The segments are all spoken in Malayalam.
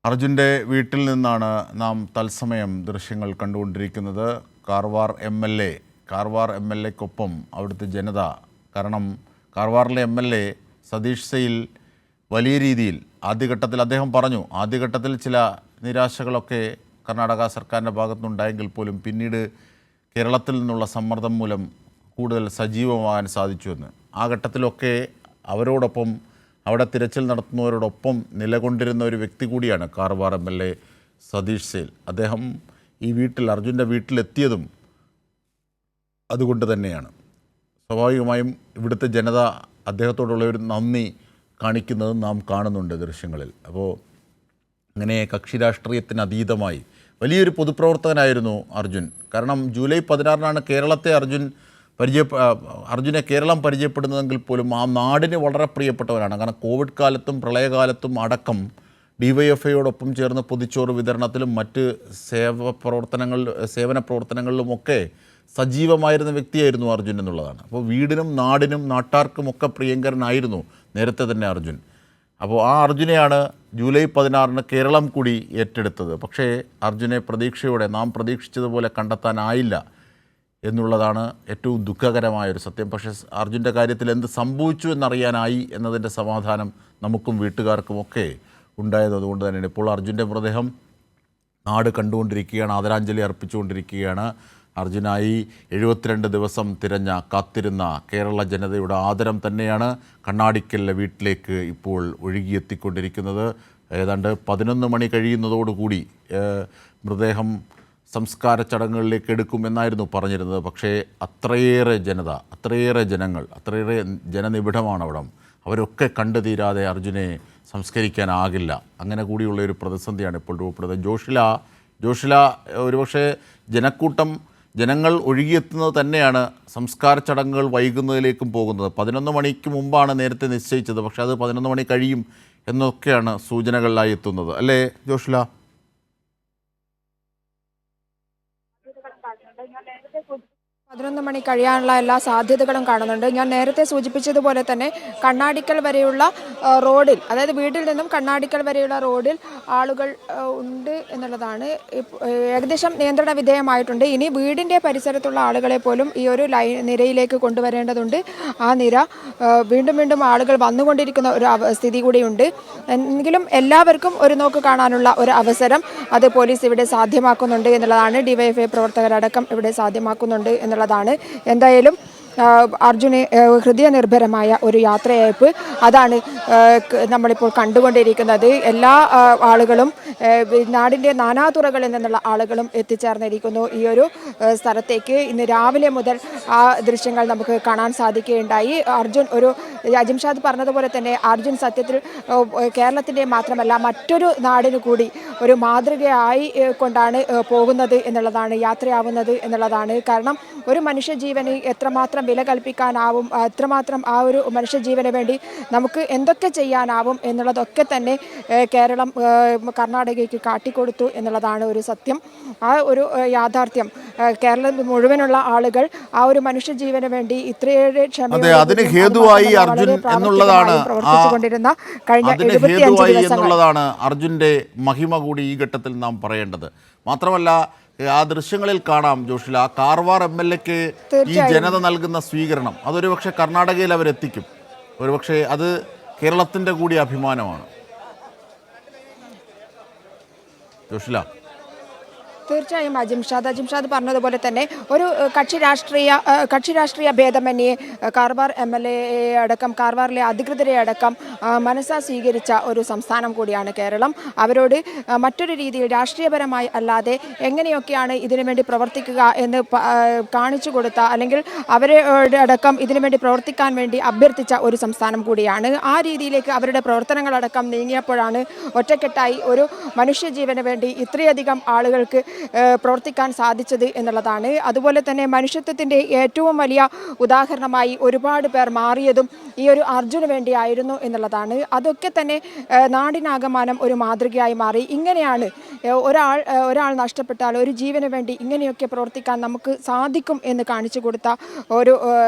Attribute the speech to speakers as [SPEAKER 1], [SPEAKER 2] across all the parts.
[SPEAKER 1] അർജുൻ്റെ വീട്ടിൽ നിന്നാണ് നാം തത്സമയം ദൃശ്യങ്ങൾ കണ്ടുകൊണ്ടിരിക്കുന്നത്. കാർവാർ എം എൽ എക്കൊപ്പം അവിടുത്തെ ജനത. കാരണം കാർവാറിലെ MLA സതീഷ് സെയിൽ വലിയ രീതിയിൽ ആദ്യഘട്ടത്തിൽ അദ്ദേഹം പറഞ്ഞു, ആദ്യഘട്ടത്തിൽ ചില നിരാശകളൊക്കെ കർണാടക സർക്കാരിൻ്റെ ഭാഗത്തുനിന്നുണ്ടായെങ്കിൽ പോലും പിന്നീട് കേരളത്തിൽ നിന്നുള്ള സമ്മർദ്ദം മൂലം കൂടുതൽ സജീവമാകാൻ സാധിച്ചുവെന്ന്. ആ ഘട്ടത്തിലൊക്കെ അവരോടൊപ്പം അവിടെ തിരച്ചിൽ നടത്തുന്നവരോടൊപ്പം നിലകൊണ്ടിരുന്ന ഒരു വ്യക്തി കൂടിയാണ് കാർവാർ MLA സതീഷ് സെയിൽ. അദ്ദേഹം ഈ അർജുൻ്റെ വീട്ടിലെത്തിയതും അതുകൊണ്ട് തന്നെയാണ്. സ്വാഭാവികമായും ഇവിടുത്തെ ജനത അദ്ദേഹത്തോടുള്ള ഒരു നന്ദി കാണിക്കുന്നത് നാം കാണുന്നുണ്ട് ദൃശ്യങ്ങളിൽ. അപ്പോൾ അങ്ങനെ കക്ഷി രാഷ്ട്രീയത്തിന് അതീതമായി വലിയൊരു പൊതുപ്രവർത്തകനായിരുന്നു അർജുൻ. കാരണം ജൂലൈ 16 കേരളത്തെ അർജുനെ കേരളം പരിചയപ്പെടുന്നതെങ്കിൽ പോലും ആ നാടിന് വളരെ പ്രിയപ്പെട്ടവരാണ്. കാരണം കോവിഡ് കാലത്തും പ്രളയകാലത്തും അടക്കം DYFIയോടൊപ്പം ചേർന്ന് പൊതിച്ചോറ് വിതരണത്തിലും മറ്റ് സേവന പ്രവർത്തനങ്ങളിലുമൊക്കെ സജീവമായിരുന്ന വ്യക്തിയായിരുന്നു അർജുൻ എന്നുള്ളതാണ്. അപ്പോൾ വീടിനും നാടിനും നാട്ടാർക്കുമൊക്കെ പ്രിയങ്കരനായിരുന്നു നേരത്തെ തന്നെ അർജുൻ. അപ്പോൾ ആ അർജുനെയാണ് ജൂലൈ 16 കേരളം കൂടി ഏറ്റെടുത്തത്. പക്ഷേ അർജുനെ പ്രതീക്ഷയോടെ നാം പ്രതീക്ഷിച്ചതുപോലെ കണ്ടെത്താനായില്ല എന്നുള്ളതാണ് ഏറ്റവും ദുഃഖകരമായൊരു സത്യം. പക്ഷേ അർജുൻ്റെ കാര്യത്തിൽ എന്ത് സംഭവിച്ചു എന്നറിയാനായി എന്നതിൻ്റെ സമാധാനം നമുക്കും വീട്ടുകാർക്കുമൊക്കെ ഉണ്ടായത് അതുകൊണ്ട് തന്നെയാണ്. ഇപ്പോൾ അർജുൻ്റെ മൃതദേഹം നാട് കണ്ടുകൊണ്ടിരിക്കുകയാണ്, ആദരാഞ്ജലി അർപ്പിച്ചുകൊണ്ടിരിക്കുകയാണ്. അർജുനായി 72 ദിവസം കാത്തിരുന്ന കേരള ജനതയുടെ ആദരം തന്നെയാണ് കണ്ണാടിക്കലിലെ വീട്ടിലേക്ക് ഇപ്പോൾ ഒഴുകിയെത്തിക്കൊണ്ടിരിക്കുന്നത്. ഏതാണ്ട് 11 മണി കഴിയുന്നതോടുകൂടി മൃതദേഹം സംസ്കാര ചടങ്ങുകളിലേക്ക് എടുക്കുമെന്നായിരുന്നു പറഞ്ഞിരുന്നത്. പക്ഷേ അത്രയേറെ ജനങ്ങൾ, അത്രയേറെ ജനനിബിഡമാണ് അവിടം. അവരൊക്കെ കണ്ടു തീരാതെ അർജുനെ സംസ്കരിക്കാനാകില്ല. അങ്ങനെ കൂടിയുള്ള ഒരു പ്രതിസന്ധിയാണ് ഇപ്പോൾ രൂപപ്പെടുന്നത്. ജോഷില ഒരുപക്ഷെ ജനങ്ങൾ ഒഴുകിയെത്തുന്നത് തന്നെയാണ് സംസ്കാര ചടങ്ങുകൾ വൈകുന്നതിലേക്കും പോകുന്നത്. 11 മണിക്ക് മുമ്പാണ് നേരത്തെ നിശ്ചയിച്ചത്. പക്ഷേ അത് 11 മണി കഴിയും എന്നൊക്കെയാണ് സൂചനകളിലായി എത്തുന്നത്, അല്ലേ ജോഷില?
[SPEAKER 2] 11 മണി കഴിയാനുള്ള എല്ലാ സാധ്യതകളും കാണുന്നുണ്ട്. ഞാൻ നേരത്തെ സൂചിപ്പിച്ചതുപോലെ തന്നെ കണ്ണാടിക്കൽ വരെയുള്ള റോഡിൽ, അതായത് വീട്ടിൽ നിന്നും കണ്ണാടിക്കൽ വരെയുള്ള റോഡിൽ ആളുകൾ ഉണ്ട് എന്നുള്ളതാണ്. ഏകദേശം നിയന്ത്രണ വിധേയമായിട്ടുണ്ട്. ഇനി വീടിൻ്റെ പരിസരത്തുള്ള ആളുകളെ പോലും ഈ ഒരു നിരയിലേക്ക് കൊണ്ടുവരേണ്ടതുണ്ട്. ആ നിര വീണ്ടും ആളുകൾ വന്നുകൊണ്ടിരിക്കുന്ന ഒരു സ്ഥിതി കൂടിയുണ്ട്. എങ്കിലും എല്ലാവർക്കും ഒരു നോക്ക് കാണാനുള്ള ഒരു അവസരം അത് പോലീസ് ഇവിടെ സാധ്യമാക്കുന്നുണ്ട് എന്നുള്ളതാണ്. DYFI പ്രവർത്തകരടക്കം ഇവിടെ സാധ്യമാക്കുന്നുണ്ട് എന്നുള്ളതാണ്. എന്തായാലും അർജുന് ഹൃദയനിർഭരമായ ഒരു യാത്രയയപ്പ് അതാണ് നമ്മളിപ്പോൾ കണ്ടുകൊണ്ടിരിക്കുന്നത്. എല്ലാ ആളുകളും നാടിൻ്റെ നാനാതുറകളിൽ നിന്നുള്ള ആളുകളും എത്തിച്ചേർന്നിരിക്കുന്നു ഈ ഒരു സ്ഥലത്തേക്ക്. ഇന്ന് രാവിലെ മുതൽ ആ ദൃശ്യങ്ങൾ നമുക്ക് കാണാൻ സാധിക്കുകയുണ്ടായി. അജിംഷാദ് പറഞ്ഞതുപോലെ തന്നെ അർജുൻ സത്യത്തിൽ കേരളത്തിൻ്റെ മാത്രമല്ല മറ്റൊരു നാടിനു കൂടി ഒരു മാതൃകയായി കൊണ്ടാണ് പോകുന്നത് എന്നുള്ളതാണ്, യാത്രയാവുന്നത് എന്നുള്ളതാണ്. കാരണം ഒരു മനുഷ്യജീവന് എത്രമാത്രം വില കൽപ്പിക്കാനാവും, എത്രമാത്രം ആ ഒരു മനുഷ്യജീവന് വേണ്ടി നമുക്ക് എന്തൊക്കെ ചെയ്യാനാവും എന്നുള്ളതൊക്കെ തന്നെ കേരളം കർണാടകയ്ക്ക് കാട്ടിക്കൊടുത്തു എന്നുള്ളതാണ് ഒരു സത്യം. ആ ഒരു യാഥാർത്ഥ്യം കേരളം മുഴുവനുള്ള ആളുകൾ ആ ഒരു മനുഷ്യജീവന് വേണ്ടി ഇത്രയേറെ പ്രവർത്തിച്ചുകൊണ്ടിരുന്ന കഴിഞ്ഞ 75
[SPEAKER 1] ദിവസങ്ങളാണ് അർജുന്റെ മഹിമ കൂടി ഈ ഘട്ടത്തിൽ നാം പറയേണ്ടത്. മാത്രമല്ല ആ ദൃശ്യങ്ങളിൽ കാണാം ജോഷില, കാർവാർ MLAക്ക് ഈ ജനത നൽകുന്ന സ്വീകരണം അതൊരുപക്ഷെ കർണാടകയിൽ അവരെത്തിക്കും. ഒരുപക്ഷെ അത് കേരളത്തിൻ്റെ കൂടി അഭിമാനമാണ് ജോഷില.
[SPEAKER 2] തീർച്ചയായും അജിംഷാദ് പറഞ്ഞതുപോലെ തന്നെ ഒരു കക്ഷി രാഷ്ട്രീയ ഭേദമന്യേ കാർവാർ MLA അടക്കം കാർവാറിലെ അധികൃതരെ അടക്കം മനസ്സാ സ്വീകരിച്ച ഒരു സംസ്ഥാനം കൂടിയാണ് കേരളം. അവരോട് മറ്റൊരു രീതിയിൽ രാഷ്ട്രീയപരമായി അല്ലാതെ എങ്ങനെയൊക്കെയാണ് ഇതിനു വേണ്ടി പ്രവർത്തിക്കുക എന്ന് കാണിച്ചു കൊടുത്ത, അല്ലെങ്കിൽ അവരോട് അടക്കം ഇതിനു വേണ്ടി പ്രവർത്തിക്കാൻ വേണ്ടി അഭ്യർത്ഥിച്ച ഒരു സംസ്ഥാനം കൂടിയാണ്. ആ രീതിയിലേക്ക് അവരുടെ പ്രവർത്തനങ്ങളടക്കം നീങ്ങിയപ്പോഴാണ് ഒറ്റക്കെട്ടായി ഒരു മനുഷ്യജീവന് വേണ്ടി ഇത്രയധികം ആളുകൾക്ക് പ്രവർത്തിക്കാൻ സാധിച്ചത് എന്നുള്ളതാണ്. അതുപോലെ തന്നെ മനുഷ്യത്വത്തിൻ്റെ ഏറ്റവും വലിയ ഉദാഹരണമായി ഒരുപാട് പേർ മാറിയതും ഈ ഒരു അർജുന് വേണ്ടിയായിരുന്നു എന്നുള്ളതാണ്. അതൊക്കെ തന്നെ നാടിനാകമാനം ഒരു മാതൃകയായി മാറി. ഇങ്ങനെയാണ് ഒരാൾ നഷ്ടപ്പെട്ടാൽ ഒരു ജീവന് വേണ്ടി ഇങ്ങനെയൊക്കെ പ്രവർത്തിക്കാൻ നമുക്ക് സാധിക്കും എന്ന് കാണിച്ചു കൊടുത്ത ഒരു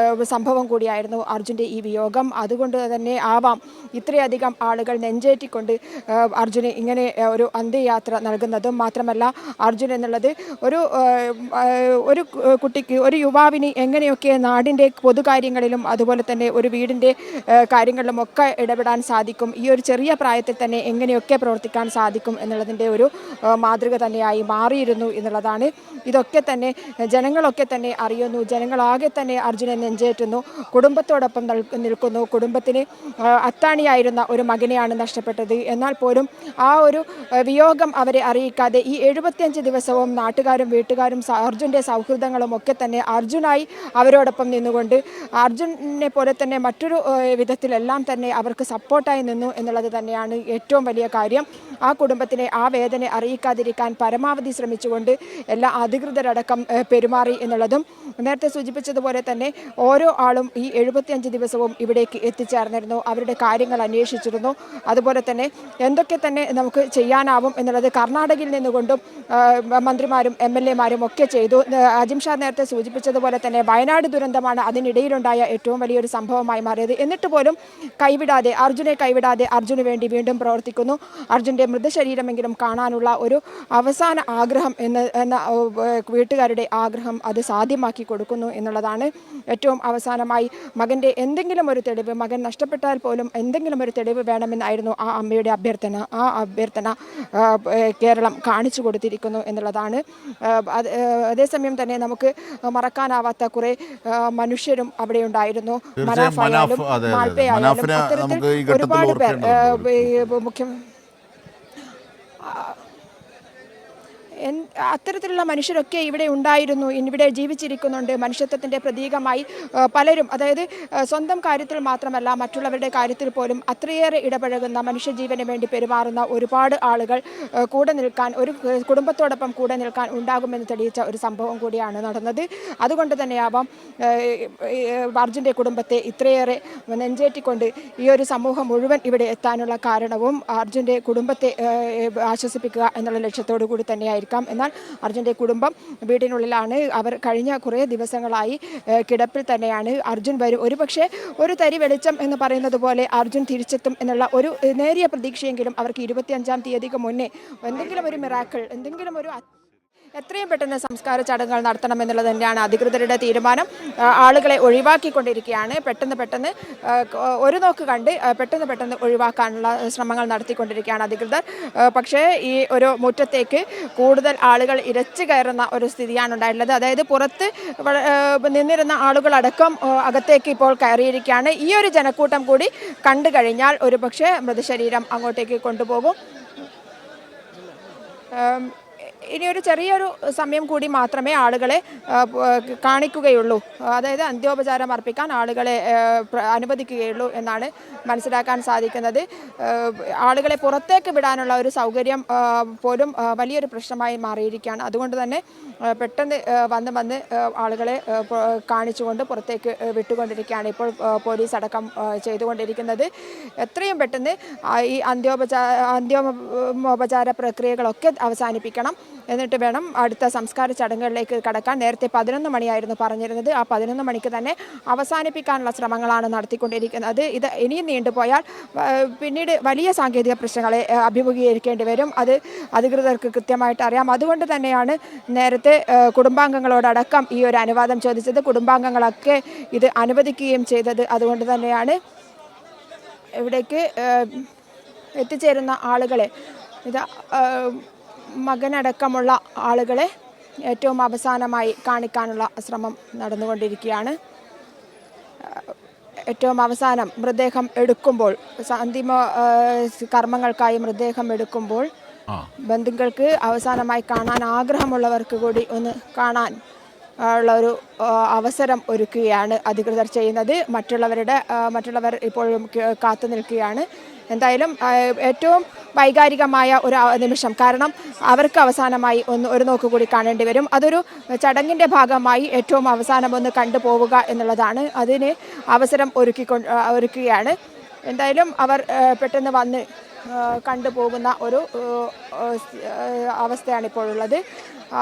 [SPEAKER 2] സംഭവം കൂടിയായിരുന്നു അർജുൻ്റെ ഈ വിയോഗം. അതുകൊണ്ട് തന്നെ ആവാം ഇത്രയധികം ആളുകൾ നെഞ്ചേറ്റിക്കൊണ്ട് അർജുന് ഇങ്ങനെ ഒരു അന്ത്യയാത്ര നൽകുന്നതും. മാത്രമല്ല അർജുൻ എന്നുള്ളത് ഒരു കുട്ടിക്ക്, ഒരു യുവാവിന് എങ്ങനെയൊക്കെ നാടിൻ്റെ പൊതുകാര്യങ്ങളിലും അതുപോലെ തന്നെ ഒരു വീടിൻ്റെ കാര്യങ്ങളിലും ഒക്കെ ഇടപെടാൻ സാധിക്കും, ഈ ഒരു ചെറിയ പ്രായത്തിൽ തന്നെ എങ്ങനെയൊക്കെ പ്രവർത്തിക്കാൻ സാധിക്കും എന്നുള്ളതിൻ്റെ ഒരു മാതൃക തന്നെയായി മാറിയിരുന്നു എന്നുള്ളതാണ്. ഇതൊക്കെ തന്നെ ജനങ്ങളൊക്കെ തന്നെ അറിയുന്നു. ജനങ്ങളാകെ തന്നെ അർജുനെ നെഞ്ചേറ്റുന്നു, കുടുംബത്തോടൊപ്പം നിൽക്കുന്നു. കുടുംബത്തിന് അത്താണിയായിരുന്ന ഒരു മകനെയാണ് നഷ്ടപ്പെട്ടത്. എന്നാൽ പോലും ആ ഒരു വിയോഗം അവരെ അറിയിക്കാതെ ഈ 75 ദിവസവും നാട്ടുകാരും വീട്ടുകാരും അർജുൻ്റെ സൗഹൃദങ്ങളും ഒക്കെ തന്നെ അർജുനായി അവരോടൊപ്പം നിന്നുകൊണ്ട് അർജുനെ പോലെ തന്നെ മറ്റൊരു വിധത്തിലെല്ലാം തന്നെ അവർക്ക് സപ്പോർട്ടായി നിന്നു എന്നുള്ളത് തന്നെയാണ് ഏറ്റവും വലിയ കാര്യം. ആ കുടുംബത്തിനെ ആ വേദന അറിയിക്കാതിരിക്കാൻ പരമാവധി ശ്രമിച്ചുകൊണ്ട് എല്ലാ അധികൃതരടക്കം പെരുമാറി എന്നുള്ളതും. നേരത്തെ സൂചിപ്പിച്ചതുപോലെ തന്നെ ഓരോ ആളും ഈ 75 ദിവസവും ഇവിടേക്ക് എത്തിച്ചേർന്നിരുന്നു, അവരുടെ കാര്യങ്ങൾ അന്വേഷിച്ചിരുന്നു. അതുപോലെ തന്നെ എന്തൊക്കെ തന്നെ നമുക്ക് ചെയ്യാനാവും എന്നുള്ളത് കർണാടകയിൽ നിന്നുകൊണ്ടും മന്ത്രിമാരും MLA-മാരും ഒക്കെ ചെയ്തു. അജിംഷാദ് നേരത്തെ സൂചിപ്പിച്ചതുപോലെ തന്നെ വയനാട് ദുരന്തമാണ് അതിനിടയിലുണ്ടായ ഏറ്റവും വലിയൊരു സംഭവമായി മാറിയത്. എന്നിട്ട് പോലും അർജുനെ കൈവിടാതെ അർജുന് വേണ്ടി വീണ്ടും പ്രവർത്തിക്കുന്നു. അർജുൻ്റെ മൃതശരീരമെങ്കിലും കാണാനുള്ള ഒരു അവസാന ആഗ്രഹം എന്ന വീട്ടുകാരുടെ ആഗ്രഹം അത് സാധ്യമാക്കി കൊടുക്കുന്നു എന്നുള്ളതാണ്. ഏറ്റവും അവസാനമായി മകൻ്റെ എന്തെങ്കിലും ഒരു തെളിവ്, മകൻ നഷ്ടപ്പെട്ടാൽ പോലും എന്തെങ്കിലും ഒരു തെളിവ് വേണമെന്നായിരുന്നു ആ അമ്മയുടെ അഭ്യർത്ഥന. ആ അഭ്യർത്ഥന കേരളം കാണിച്ചു കൊടുത്തിരിക്കുന്നു എന്നുള്ളതാണ്. അതേസമയം തന്നെ നമുക്ക് മറക്കാനാവാത്ത കുറേ മനുഷ്യരും അവിടെ ഉണ്ടായിരുന്നു. മനാഫായാലും മാൾപ്പയായാലും അത്തരത്തിൽ ഒരുപാട് പേർ അത്തരത്തിലുള്ള മനുഷ്യരൊക്കെ ഇവിടെ ഉണ്ടായിരുന്നു, ഇവിടെ ജീവിച്ചിരിക്കുന്നുണ്ട്. മനുഷ്യത്വത്തിൻ്റെ പ്രതീകമായി പലരും, അതായത് സ്വന്തം കാര്യത്തിൽ മാത്രമല്ല മറ്റുള്ളവരുടെ കാര്യത്തിൽ പോലും അത്രയേറെ ഇടപഴകുന്ന, മനുഷ്യജീവന് വേണ്ടി പെരുമാറുന്ന ഒരുപാട് ആളുകൾ കൂടെ നിൽക്കാൻ, ഒരു കുടുംബത്തോടൊപ്പം കൂടെ നിൽക്കാൻ ഉണ്ടാകുമെന്ന് തെളിയിച്ച ഒരു സംഭവം കൂടിയാണ് നടന്നത്. അതുകൊണ്ട് തന്നെയാവാം അർജുൻ്റെ കുടുംബത്തെ ഇത്രയേറെ നെഞ്ചേറ്റിക്കൊണ്ട് ഈ ഒരു സമൂഹം മുഴുവൻ ഇവിടെ എത്താനുള്ള കാരണവും അർജുൻ്റെ കുടുംബത്തെ ആശ്വസിപ്പിക്കുക എന്നുള്ള ലക്ഷ്യത്തോടു കൂടി തന്നെയായിരിക്കും. എന്നാൽ അർജുൻ്റെ കുടുംബം വീടിനുള്ളിലാണ്. അവർ കഴിഞ്ഞ കുറേ ദിവസങ്ങളായി കിടപ്പിൽ തന്നെയാണ്. അർജുൻ വരും, ഒരുപക്ഷെ ഒരു തരി വെളിച്ചം എന്ന് പറയുന്നത് പോലെ അർജുൻ തിരിച്ചെത്തും എന്നുള്ള ഒരു നേരിയ പ്രതീക്ഷയെങ്കിലും അവർക്ക് 25-ാം തീയതിക്ക് മുന്നേ എന്തെങ്കിലും ഒരു മിറാക്കിൾ, എന്തെങ്കിലും ഒരു എത്രയും പെട്ടെന്ന് സംസ്കാര ചടങ്ങുകൾ നടത്തണമെന്നുള്ളത് തന്നെയാണ് അധികൃതരുടെ തീരുമാനം. ആളുകളെ ഒഴിവാക്കിക്കൊണ്ടിരിക്കുകയാണ്. പെട്ടെന്ന് ഒരു നോക്ക് കണ്ട് പെട്ടെന്ന് ഒഴിവാക്കാനുള്ള ശ്രമങ്ങൾ നടത്തിക്കൊണ്ടിരിക്കുകയാണ് അധികൃതർ. പക്ഷേ ഈ ഒരു മുറ്റത്തേക്ക് കൂടുതൽ ആളുകൾ ഇരച്ചു കയറുന്ന ഒരു സ്ഥിതിയാണ് ഉണ്ടായിട്ടുള്ളത്. അതായത് പുറത്ത് നിന്നിരുന്ന ആളുകളടക്കം അകത്തേക്ക് ഇപ്പോൾ കയറിയിരിക്കുകയാണ്. ഈ ഒരു ജനക്കൂട്ടം കൂടി കണ്ടു കഴിഞ്ഞാൽ ഒരുപക്ഷെ മൃതശരീരം അങ്ങോട്ടേക്ക് കൊണ്ടുപോകും. ഇനിയൊരു ചെറിയൊരു സമയം കൂടി മാത്രമേ ആളുകളെ കാണിക്കുകയുള്ളൂ, അതായത് അന്ത്യോപചാരം അർപ്പിക്കാൻ ആളുകളെ അനുവദിക്കുകയുള്ളൂ എന്നാണ് മനസ്സിലാക്കാൻ സാധിക്കുന്നത്. ആളുകളെ പുറത്തേക്ക് വിടാനുള്ള ഒരു സൗകര്യം പോലും വലിയൊരു പ്രശ്നമായി മാറിയിരിക്കുകയാണ്. അതുകൊണ്ട് തന്നെ പെട്ടെന്ന് വന്ന് ആളുകളെ കാണിച്ചുകൊണ്ട് പുറത്തേക്ക് വിട്ടുകൊണ്ടിരിക്കുകയാണ് ഇപ്പോൾ പോലീസ് അടക്കം ചെയ്തുകൊണ്ടിരിക്കുന്നത്. എത്രയും പെട്ടെന്ന് ഈ അന്ത്യോപചാര പ്രക്രിയകളൊക്കെ അവസാനിപ്പിക്കണം, എന്നിട്ട് വേണം അടുത്ത സംസ്കാര ചടങ്ങുകളിലേക്ക് കടക്കാൻ. നേരത്തെ 11 മണിയായിരുന്നു പറഞ്ഞിരുന്നത്. ആ 11 മണിക്ക് തന്നെ അവസാനിപ്പിക്കാനുള്ള ശ്രമങ്ങളാണ് നടത്തിക്കൊണ്ടിരിക്കുന്നത്. ഇത് ഇനിയും നീണ്ടുപോയാൽ പിന്നീട് വലിയ സാങ്കേതിക പ്രശ്നങ്ങളെ അഭിമുഖീകരിക്കേണ്ടി വരും. അത് അധികൃതർക്ക് കൃത്യമായിട്ട് അറിയാം. അതുകൊണ്ട് തന്നെയാണ് നേരത്തെ കുടുംബാംഗങ്ങളോടടക്കം ഈ ഒരു അനുവാദം ചോദിച്ചത്. കുടുംബാംഗങ്ങളൊക്കെ ഇത് അനുവദിക്കുകയും ചെയ്തത്. അതുകൊണ്ട് തന്നെയാണ് ഇവിടേക്ക് എത്തിച്ചേരുന്ന ആളുകളെ, ഇത് മകനടക്കമുള്ള ആളുകളെ ഏറ്റവും അവസാനമായി കാണിക്കാനുള്ള ശ്രമം നടന്നുകൊണ്ടിരിക്കുകയാണ്. ഏറ്റവും അവസാനം മൃതദേഹം എടുക്കുമ്പോൾ, അന്തിമ കർമ്മങ്ങൾക്കായി മൃതദേഹം എടുക്കുമ്പോൾ ബന്ധുക്കൾക്ക് അവസാനമായി കാണാൻ ആഗ്രഹമുള്ളവർക്ക് കൂടി ഒന്ന് കാണാൻ ഉള്ള ഒരു അവസരം ഒരുക്കുകയാണ് അധികൃതർ ചെയ്യുന്നത്. മറ്റുള്ളവർ ഇപ്പോഴും കാത്തു നിൽക്കുകയാണ്. എന്തായാലും ഏറ്റവും വൈകാരികമായ ഒരു നിമിഷം, കാരണം അവർക്ക് അവസാനമായി ഒരു നോക്ക് കൂടി കാണേണ്ടി വരും. അതൊരു ചടങ്ങിൻ്റെ ഭാഗമായി ഏറ്റവും അവസാനം ഒന്ന് കണ്ടുപോവുക എന്നുള്ളതാണ്. അതിന് അവസരം ഒരുക്കുകയാണ്. എന്തായാലും അവർ പെട്ടെന്ന് വന്ന് കണ്ടുപോകുന്ന ഒരു അവസ്ഥയാണ് ഇപ്പോൾ ഉള്ളത്.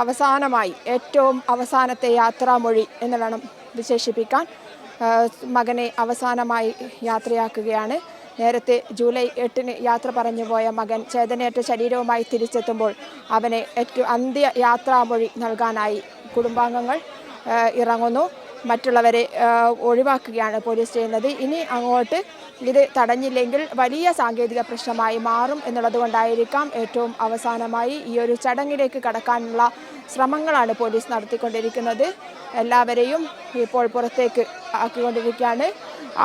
[SPEAKER 2] അവസാനമായി ഏറ്റവും അവസാനത്തെ യാത്രാമൊഴി എന്ന് വേണം വിശേഷിപ്പിക്കാൻ. മകനെ അവസാനമായി യാത്രയാക്കുകയാണ്. നേരത്തെ ജൂലൈ 8-ന് യാത്ര പറഞ്ഞു പോയ മകൻ ചേതനയേറ്റ ശരീരവുമായി തിരിച്ചെത്തുമ്പോൾ അവനെ ഏറ്റവും അന്ത്യ യാത്രാമൊഴി നൽകാനായി കുടുംബാംഗങ്ങൾ ഇറങ്ങുന്നു. മറ്റുള്ളവരെ ഒഴിവാക്കുകയാണ് പോലീസ് ചെയ്യുന്നത്. ഇനി അങ്ങോട്ട് ഇത് തടഞ്ഞില്ലെങ്കിൽ വലിയ സാങ്കേതിക പ്രശ്നമായി മാറും എന്നുള്ളത് കൊണ്ടായിരിക്കാം ഏറ്റവും അവസാനമായി ഈ ഒരു ചടങ്ങിലേക്ക് കടക്കാനുള്ള ശ്രമങ്ങളാണ് പോലീസ് നടത്തിക്കൊണ്ടിരിക്കുന്നത്. എല്ലാവരെയും ഇപ്പോൾ പുറത്തേക്ക് ആക്കിക്കൊണ്ടിരിക്കുകയാണ്.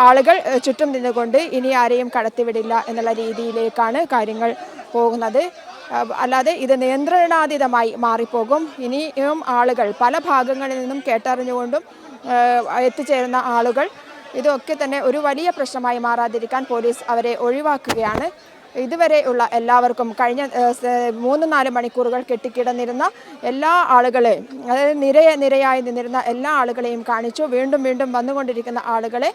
[SPEAKER 2] ആളുകൾ ചുറ്റും നിന്നുകൊണ്ട് ഇനി ആരെയും കടത്തിവിടില്ല എന്നുള്ള രീതിയിലേക്കാണ് കാര്യങ്ങൾ പോകുന്നത്. അല്ലാതെ ഇത് നിയന്ത്രണാതീതമായി മാറിപ്പോകും. ഇനിയും ആളുകൾ പല ഭാഗങ്ങളിൽ നിന്നും കേട്ടറിഞ്ഞുകൊണ്ടും എത്തിച്ചേരുന്ന ആളുകൾ ഇതൊക്കെ തന്നെ ഒരു വലിയ പ്രശ്നമായി മാറാതിരിക്കാൻ പോലീസ് അവരെ ഒഴിവാക്കുകയാണ്. ഇതുവരെ ഉള്ള എല്ലാവർക്കും കഴിഞ്ഞ 3-4 മണിക്കൂറുകൾ കെട്ടിക്കിടന്നിരുന്ന എല്ലാ ആളുകളെയും, അതായത് നിരയായി നിന്നിരുന്ന എല്ലാ ആളുകളെയും കാണിച്ചു. വീണ്ടും വീണ്ടും വന്നുകൊണ്ടിരിക്കുന്ന ആളുകളെ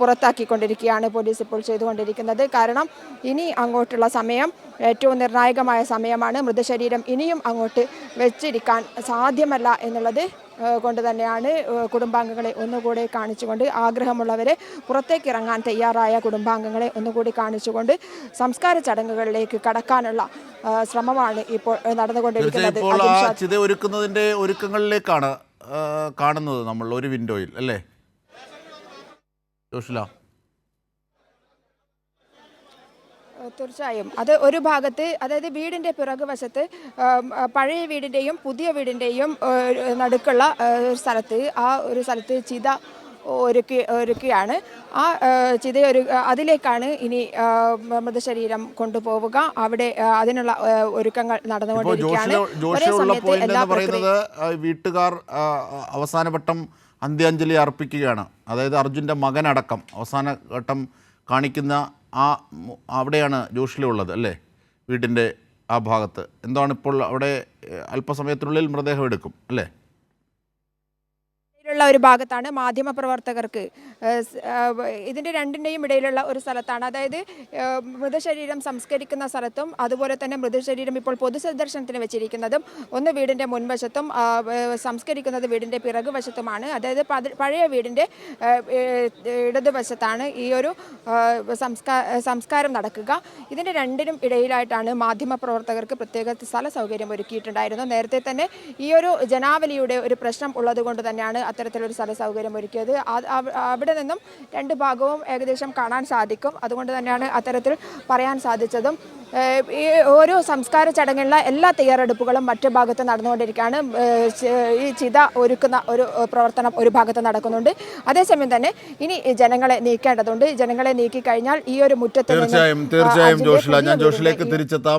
[SPEAKER 2] പുറത്താക്കിക്കൊണ്ടിരിക്കുകയാണ് പോലീസ് ഇപ്പോൾ ചെയ്തുകൊണ്ടിരിക്കുന്നത്. കാരണം ഇനി അങ്ങോട്ടുള്ള സമയം ഏറ്റവും നിർണായകമായ സമയമാണ്. മൃതശരീരം ഇനിയും അങ്ങോട്ട് വെച്ചിരിക്കാൻ സാധ്യമല്ല എന്നുള്ളത് കൊണ്ട് തന്നെയാണ് കുടുംബാംഗങ്ങളെ ഒന്നുകൂടി കാണിച്ചുകൊണ്ട്, ആഗ്രഹമുള്ളവരെ പുറത്തേക്ക് ഇറങ്ങാൻ തയ്യാറായ കുടുംബാംഗങ്ങളെ ഒന്നുകൂടി കാണിച്ചുകൊണ്ട് സംസ്കാര ചടങ്ങുകളിലേക്ക് കടക്കാനുള്ള ശ്രമമാണ് ഇപ്പോൾ നടന്നുകൊണ്ടിരിക്കുന്നത്.
[SPEAKER 1] ഇപ്പോൾ ആ ചിത ഒരുക്കുന്നതിൻ്റെ ഒരുക്കങ്ങളിലേക്കാണ് കാണുന്നത് നമ്മൾ ഒരു വിൻഡോയിൽ, അല്ലേ ജോഷില?
[SPEAKER 2] തീർച്ചയായും അത് ഒരു ഭാഗത്ത്, അതായത് വീടിൻ്റെ പിറകുവശത്ത് പഴയ വീടിൻ്റെയും പുതിയ വീടിൻ്റെയും നടുക്കുള്ള സ്ഥലത്ത്, ആ ഒരു സ്ഥലത്ത് ചിത ഒരുക്കുകയാണ്. ആ അതിലേക്കാണ് ഇനി മൃതശരീരം കൊണ്ടുപോവുക. അവിടെ അതിനുള്ള ഒരുക്കങ്ങൾ നടന്നുകൊണ്ടിരിക്കുകയാണ്. ഒരേ സമയത്ത് എല്ലാ
[SPEAKER 1] വീട്ടുകാർ അവസാനവട്ടം അന്ത്യാഞ്ജലി അർപ്പിക്കുകയാണ്. അതായത് അർജുൻ്റെ മകനടക്കം അവസാന ഘട്ടം കാണിക്കുന്ന അവിടെയാണ് ജോഷിലുള്ളത്, അല്ലേ? വീട്ടിൻ്റെ ആ ഭാഗത്ത് എന്താണ് ഇപ്പോൾ അവിടെ അല്പസമയത്തിനുള്ളിൽ മൃതദേഹം എടുക്കും, അല്ലേ?
[SPEAKER 2] ുള്ള ഒരു ഭാഗത്താണ് മാധ്യമപ്രവർത്തകർക്ക് ഇതിൻ്റെ രണ്ടിൻ്റെയും ഇടയിലുള്ള ഒരു സ്ഥലത്താണ്. അതായത് മൃതശരീരം സംസ്കരിക്കുന്ന സ്ഥലത്തും അതുപോലെ തന്നെ മൃതശരീരം ഇപ്പോൾ പൊതുസന്ദർശനത്തിന് വെച്ചിരിക്കുന്നതും ഒന്ന് വീടിൻ്റെ മുൻവശത്തും സംസ്കരിക്കുന്നത് വീടിൻ്റെ പിറകുവശത്തുമാണ്. അതായത് പഴയ വീടിൻ്റെ ഇടതുവശത്താണ് ഈ ഒരു സംസ്കാരം നടക്കുക. ഇതിൻ്റെ രണ്ടിനും ഇടയിലായിട്ടാണ് മാധ്യമപ്രവർത്തകർക്ക് പ്രത്യേക സ്ഥല സൗകര്യം ഒരുക്കിയിട്ടുണ്ടായിരുന്നു. നേരത്തെ തന്നെ ഈ ഒരു ജനാവലിയുടെ ഒരു പ്രശ്നം ഉള്ളതുകൊണ്ട് തന്നെയാണ് അത്തരത്തിലൊരു സ്ഥല സൗകര്യം ഒരുക്കിയത്. അവിടെ നിന്നും രണ്ട് ഭാഗവും ഏകദേശം കാണാൻ സാധിക്കും. അതുകൊണ്ട് തന്നെയാണ് അത്തരത്തിൽ പറയാൻ സാധിച്ചതും. ഈ ഓരോ സംസ്കാര ചടങ്ങിലുള്ള എല്ലാ തയ്യാറെടുപ്പുകളും മറ്റു ഭാഗത്ത് നടന്നുകൊണ്ടിരിക്കുകയാണ്. ഈ ചിത ഒരുക്കുന്ന ഒരു പ്രവർത്തനം ഒരു ഭാഗത്ത് നടക്കുന്നുണ്ട്. അതേസമയം തന്നെ ഇനി ജനങ്ങളെ നീക്കേണ്ടതുണ്ട്. ജനങ്ങളെ നീക്കി കഴിഞ്ഞാൽ ഈ ഒരു മുറ്റത്ത്
[SPEAKER 1] തീർച്ചയായും ജോഷിലേക്ക് തിരിച്ചെത്താം.